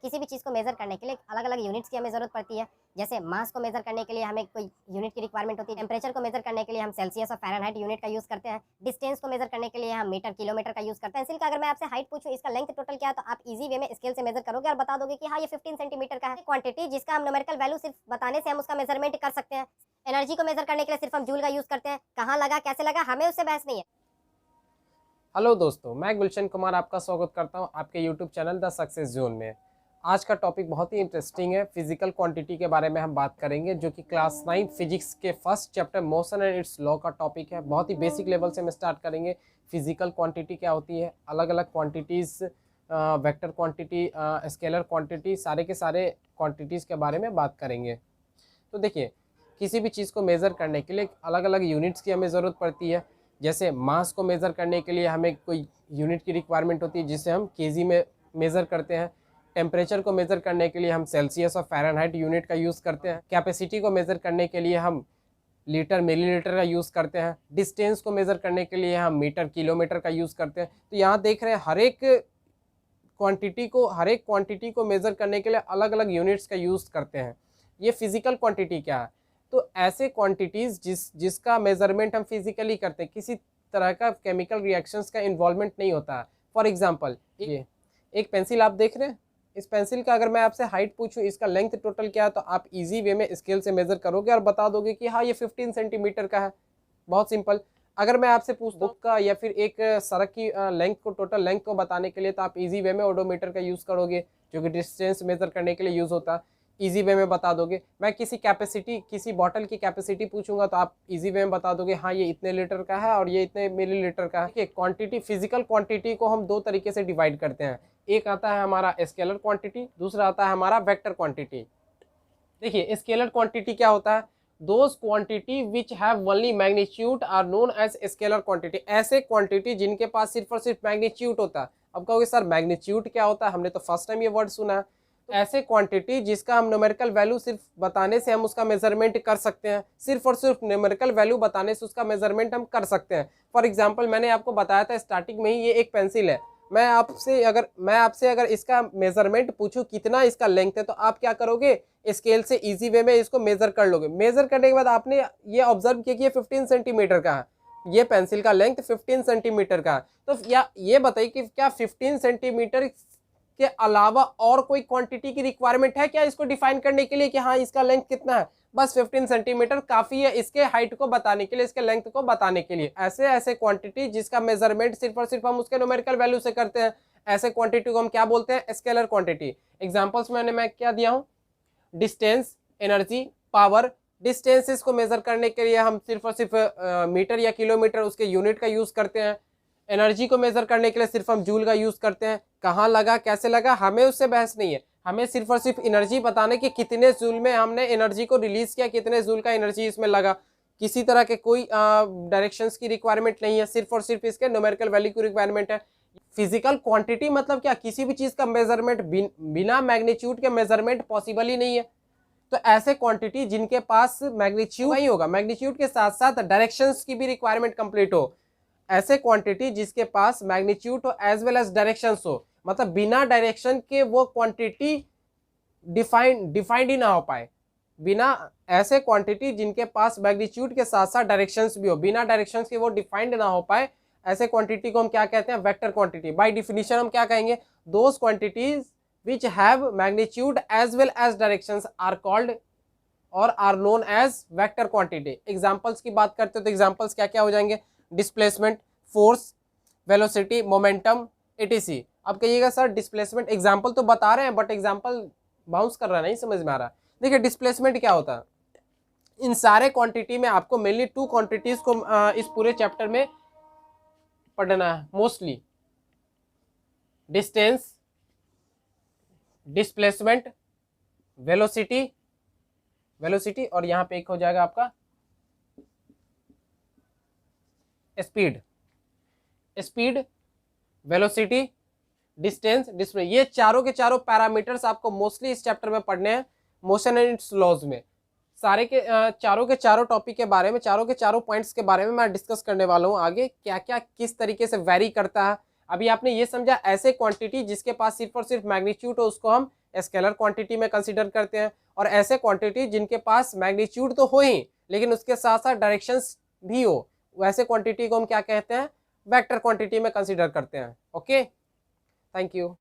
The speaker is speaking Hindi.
किसी भी चीज़ को मेज़र करने के लिए अलग अलग यूनिट्स की हमें ज़रूरत पड़ती है। जैसे मास को मेज़र करने के लिए हमें कोई यूनिट की रिक्वायरमेंट होती है। टेम्परेचर को मेज़र करने के लिए हम सेल्सियस और फ़ारेनहाइट यूनिट का यूज़ करते हैं। डिस्टेंस को मेज़र करने के लिए हम मीटर किलोमीटर का यूज़ करते हैं। पेंसिल का अगर मैं आपसे हाइट पूछूँ, इसका लेंथ टोटल क्या है, तो आप ईज़ी वे में स्केल से मेज़र करोगे और बता दोगे कि हाँ, ये 15 सेंटीमीटर का है। क्वांटिटी जिसका हम न्यूमेरिकल वैल्यू सिर्फ बताने से हम उसका मेज़रमेंट कर सकते हैं। एनर्जी को मेज़र करने के लिए सिर्फ हम जूल का यूज़ करते हैं। कहाँ लगा, कैसे लगा, हमें उससे बहस नहीं है। हेलो दोस्तों, मैं गुलशन कुमार आपका स्वागत करता हूं आपके YouTube channel the success zone में। आज का टॉपिक बहुत ही इंटरेस्टिंग है। फिजिकल क्वांटिटी के बारे में हम बात करेंगे, जो कि क्लास 9 फिजिक्स के first chapter motion and it's law का टॉपिक है। बहुत ही बेसिक लेवल से हम स्टार्ट करेंगे। फिजिकल क्वांटिटी क्या होती है, अलग अलग quantities, vector quantity, scalar quantity, सारे के सारे क्वांटिटीज़ के बारे में बात करेंगे। तो देखिए, किसी भी चीज़ को मेज़र करने के लिए अलग अलग यूनिट्स की हमें ज़रूरत पड़ती है। जैसे मास को मेज़र करने के लिए हमें कोई यूनिट की रिक्वायरमेंट होती है, जिसे हम केजी में मेज़र करते हैं। टेम्परेचर को मेज़र करने के लिए हम सेल्सियस और फ़ारेनहाइट यूनिट का यूज़ करते हैं। कैपेसिटी को मेज़र करने के लिए हम लीटर मिलीलीटर का यूज़ करते हैं। डिस्टेंस को मेज़र करने के लिए हम मीटर किलोमीटर का यूज़ करते हैं। तो यहाँ देख रहे हैं, हर एक क्वांटिटी को मेज़र करने के लिए अलग अलग यूनिट्स का यूज़ करते हैं। ये फिजिकल क्वांटिटी क्या है? तो ऐसे क्वांटिटीज़ जिसका मेज़रमेंट हम फिजिकली करते हैं, किसी तरह का केमिकल रिएक्शंस का इन्वॉल्वमेंट नहीं होता है। फॉर एग्जांपल, ये एक पेंसिल आप देख रहे हैं। इस पेंसिल का अगर मैं आपसे हाइट पूछूं, इसका लेंथ टोटल क्या है, तो आप इजी वे में स्केल से मेज़र करोगे और बता दोगे कि हाँ, ये 15 सेंटीमीटर का है। बहुत सिंपल। अगर मैं आपसे पूछता हूँ बुक का या फिर एक सड़क की लेंथ को, टोटल लेंथ को बताने के लिए, तो आप इजी वे में ओडोमीटर का यूज़ करोगे, जो कि डिस्टेंस मेज़र करने के लिए यूज़ होता है। इजी वे में बता दोगे। मैं किसी बॉटल की कैपेसिटी पूछूंगा, तो आप इजी वे में बता दोगे, हाँ, ये इतने लीटर का है और ये इतने मिलीलीटर का है। क्वांटिटी, फिजिकल क्वांटिटी को हम दो तरीके से डिवाइड करते हैं। एक आता है हमारा स्केलर क्वांटिटी, दूसरा आता है हमारा वेक्टर क्वांटिटी। देखिए, स्केलर क्वांटिटी क्या होता है? Those quantity which have only magnitude are known as scalar quantity. ऐसे क्वांटिटी जिनके पास सिर्फ और सिर्फ मैग्नीट्यूड होता है। अब कहोगे सर, मैग्नीट्यूड क्या होता है? हमने तो फर्स्ट टाइम ये वर्ड सुना है। ऐसे क्वांटिटी जिसका हम न्यूमेरिकल वैल्यू सिर्फ बताने से हम उसका मेजरमेंट कर सकते हैं। सिर्फ और सिर्फ न्यूमेरिकल वैल्यू बताने से उसका मेजरमेंट हम कर सकते हैं। फॉर एग्जांपल, मैंने आपको बताया था स्टार्टिंग में ही, ये एक पेंसिल है। मैं आपसे अगर इसका मेजरमेंट पूछूं कितना इसका लेंथ है, तो आप क्या करोगे? स्केल से इजी वे में इसको मेजर कर लोगे। मेजर करने के बाद आपने ये ऑब्जर्व किया कि ये 15 सेंटीमीटर का है। ये पेंसिल का लेंथ 15 सेंटीमीटर का है। तो ये बताइए कि क्या 15 सेंटीमीटर के अलावा और कोई क्वांटिटी की रिक्वायरमेंट है क्या इसको डिफाइन करने के लिए कि हाँ, इसका लेंथ कितना है? बस 15 सेंटीमीटर काफी है इसके हाइट को बताने के लिए, इसके लेंथ को बताने के लिए। ऐसे क्वांटिटी जिसका मेजरमेंट सिर्फ और सिर्फ हम उसके न्यूमेरिकल वैल्यू से करते हैं, ऐसे क्वांटिटी को हम क्या बोलते हैं? Scalar quantity. एग्जांपल्स मैं क्या दिया हूं? Distance, energy, power. डिस्टेंसेस को मेजर करने के लिए हम सिर्फ और सिर्फ मीटर या किलोमीटर, उसके यूनिट का यूज करते हैं। एनर्जी को मेजर करने के लिए सिर्फ हम जूल का यूज करते हैं। कहाँ लगा, कैसे लगा, हमें उससे बहस नहीं है। हमें सिर्फ और सिर्फ एनर्जी बताने कि कितने जूल में हमने एनर्जी को रिलीज किया, कितने जूल का एनर्जी इसमें लगा। किसी तरह के कोई डायरेक्शंस की रिक्वायरमेंट नहीं है, सिर्फ और सिर्फ इसके न्यूमेरिकल वैल्यू की रिक्वायरमेंट है। फिजिकल क्वांटिटी मतलब क्या? किसी भी चीज का मेजरमेंट बिना मैग्नीट्यूड के मेजरमेंट पॉसिबल ही नहीं है। तो ऐसे क्वांटिटी जिनके पास मैग्नीट्यूड नहीं होगा, मैग्नीट्यूड के साथ साथ डायरेक्शंस की भी रिक्वायरमेंट कंप्लीट हो। ऐसे क्वांटिटी जिसके पास मैग्नीट्यूड हो एज वेल एज डायरेक्शंस हो, मतलब बिना डायरेक्शन के वो क्वांटिटी डिफाइंड ही ना हो पाए। ऐसे क्वांटिटी जिनके पास मैग्नीट्यूड के साथ साथ डायरेक्शंस भी हो, बिना डायरेक्शंस के वो डिफाइंड ना हो पाए, ऐसे क्वांटिटी को हम क्या कहते हैं? Vector quantity. बाय डिफिनेशन हम क्या कहेंगे? Those quantities which have magnitude as well as directions are called और are known as vector quantity। Examples की बात करते हो तो एग्जाम्पल्स क्या क्या हो जाएंगे? Displacement, force, velocity, momentum, etc। अब कहिएगा सर, डिस्प्लेसमेंट एग्जाम्पल तो बता रहे हैं बट एग्जाम्पल बाउंस कर रहा है, नहीं समझ में आ रहा। देखिए, डिस्प्लेसमेंट क्या होता है? इन सारे क्वांटिटी में आपको मेनली टू क्वांटिटीज को इस पूरे चैप्टर में पढ़ना है मोस्टली। डिस्टेंस, डिस्प्लेसमेंट, वेलोसिटी और यहां पे एक हो जाएगा आपका स्पीड, वेलोसिटी, डिस्टेंस, डिस्प्ले। ये चारों के चारों पैरामीटर्स आपको मोस्टली इस चैप्टर में पढ़ने हैं, मोशन एंड इट्स लॉज में। सारे के चारों टॉपिक के बारे में, चारों के चारों पॉइंट्स के बारे में मैं डिस्कस करने वाला हूं आगे, क्या क्या किस तरीके से वेरी करता है। अभी आपने ये समझा, ऐसे क्वांटिटी जिसके पास सिर्फ और सिर्फ मैग्नीट्यूड हो उसको हम स्केलर क्वांटिटी में कंसिडर करते हैं, और ऐसे क्वांटिटी जिनके पास मैग्नीट्यूड तो हो ही लेकिन उसके साथ साथ डायरेक्शंस भी हो, वैसे क्वांटिटी को हम क्या कहते हैं, वेक्टर क्वांटिटी में कंसिडर करते हैं। Okay, thank you.